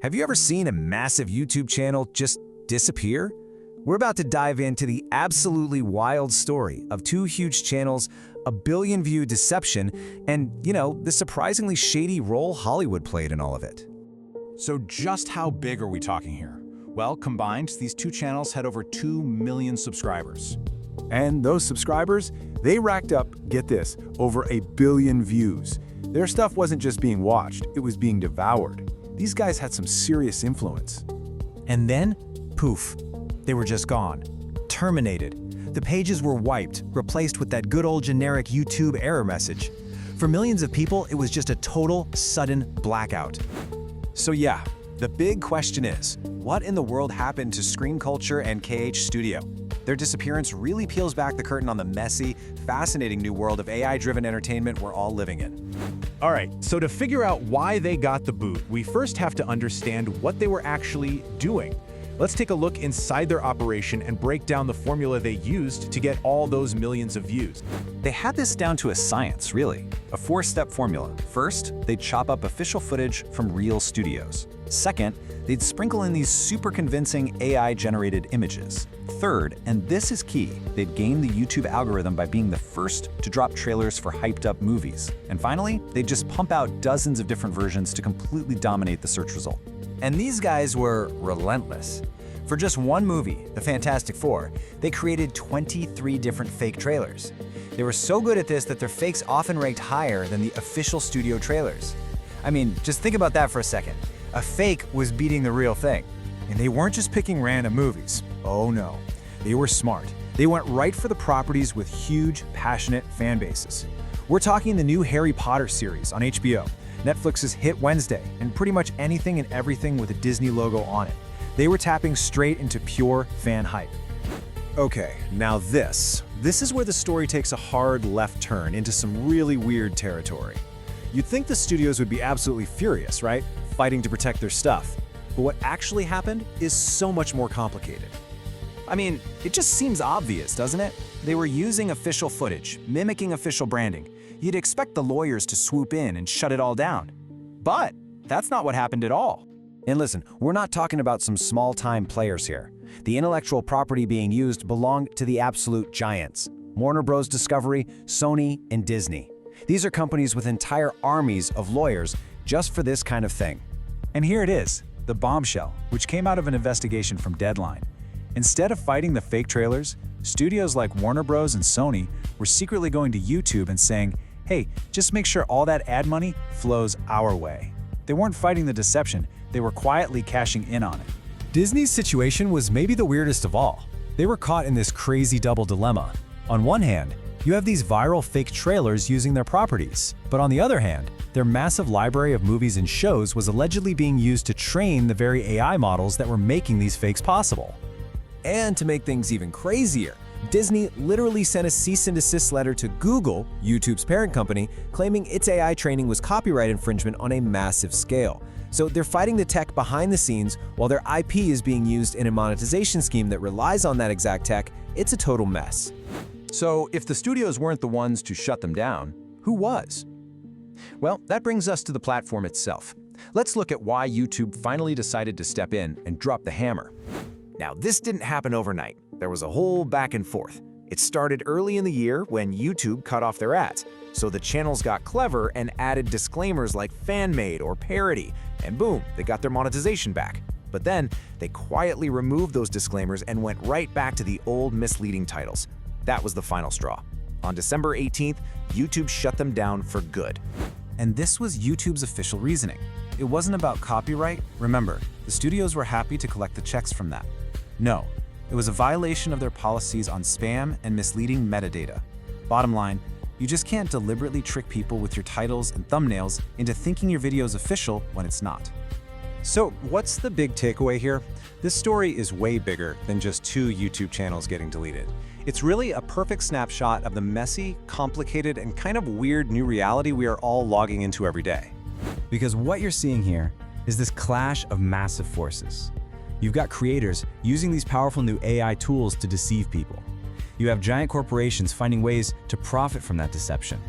Have you ever seen a massive YouTube channel just disappear? We're about to dive into the absolutely wild story of two huge channels, a billion-view deception, and, the surprisingly shady role Hollywood played in all of it. So just how big are we talking here? Well, combined, these two channels had over 2 million subscribers. And those subscribers, they racked up, get this, over 1 billion views. Their stuff wasn't just being watched, it was being devoured. These guys had some serious influence. And then, poof, they were just gone. Terminated. The pages were wiped, replaced with that good old generic YouTube error message. For millions of people, it was just a total, sudden blackout. So yeah, the big question is, what in the world happened to Screen Culture and KH Studio? Their disappearance really peels back the curtain on the messy, fascinating new world of AI-driven entertainment we're all living in. All right, so to figure out why they got the boot, we first have to understand what they were actually doing. Let's take a look inside their operation and break down the formula they used to get all those millions of views. They had this down to a science, really. A 4-step formula. First, they'd chop up official footage from real studios. Second, they'd sprinkle in these super convincing AI-generated images. Third, and this is key, they'd game the YouTube algorithm by being the first to drop trailers for hyped-up movies. And finally, they'd just pump out dozens of different versions to completely dominate the search result. And these guys were relentless. For just one movie, The Fantastic Four, they created 23 different fake trailers. They were so good at this that their fakes often ranked higher than the official studio trailers. I mean, just think about that for a second. A fake was beating the real thing. And they weren't just picking random movies. Oh no, they were smart. They went right for the properties with huge, passionate fan bases. We're talking the new Harry Potter series on HBO, Netflix's hit Wednesday, and pretty much anything and everything with a Disney logo on it. They were tapping straight into pure fan hype. Okay, now this is where the story takes a hard left turn into some really weird territory. You'd think the studios would be absolutely furious, right? Fighting to protect their stuff. But what actually happened is so much more complicated. I mean, it just seems obvious, doesn't it? They were using official footage, mimicking official branding. You'd expect the lawyers to swoop in and shut it all down. But that's not what happened at all. And listen, we're not talking about some small-time players here. The intellectual property being used belonged to the absolute giants: Warner Bros. Discovery, Sony, and Disney. These are companies with entire armies of lawyers just for this kind of thing. And here it is, the bombshell, which came out of an investigation from Deadline. Instead of fighting the fake trailers, studios like Warner Bros. And Sony were secretly going to YouTube and saying, hey, just make sure all that ad money flows our way. They weren't fighting the deception, they were quietly cashing in on it. Disney's situation was maybe the weirdest of all. They were caught in this crazy double dilemma. On one hand, you have these viral fake trailers using their properties. But on the other hand, their massive library of movies and shows was allegedly being used to train the very AI models that were making these fakes possible. And to make things even crazier, Disney literally sent a cease and desist letter to Google, YouTube's parent company, claiming its AI training was copyright infringement on a massive scale. So they're fighting the tech behind the scenes while their IP is being used in a monetization scheme that relies on that exact tech. It's a total mess. So if the studios weren't the ones to shut them down, who was? Well, that brings us to the platform itself. Let's look at why YouTube finally decided to step in and drop the hammer. Now, this didn't happen overnight. There was a whole back and forth. It started early in the year when YouTube cut off their ads. So the channels got clever and added disclaimers like fan-made or parody, and boom, they got their monetization back. But then, they quietly removed those disclaimers and went right back to the old misleading titles. That was the final straw. On December 18th, YouTube shut them down for good. And this was YouTube's official reasoning. It wasn't about copyright. Remember, the studios were happy to collect the checks from that. No, it was a violation of their policies on spam and misleading metadata. Bottom line, you just can't deliberately trick people with your titles and thumbnails into thinking your video is official when it's not. So what's the big takeaway here? This story is way bigger than just 2 YouTube channels getting deleted. It's really a perfect snapshot of the messy, complicated, and kind of weird new reality we are all logging into every day. Because what you're seeing here is this clash of massive forces. You've got creators using these powerful new AI tools to deceive people. You have giant corporations finding ways to profit from that deception.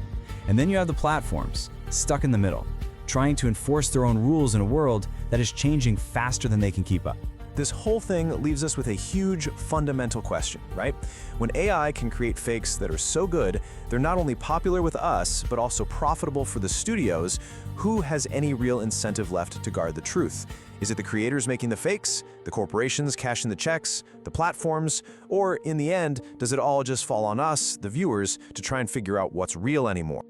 And then you have the platforms, stuck in the middle, trying to enforce their own rules in a world that is changing faster than they can keep up. This whole thing leaves us with a huge fundamental question, right? When AI can create fakes that are so good, they're not only popular with us, but also profitable for the studios, who has any real incentive left to guard the truth? Is it the creators making the fakes, the corporations cashing the checks, the platforms, or in the end, does it all just fall on us, the viewers, to try and figure out what's real anymore?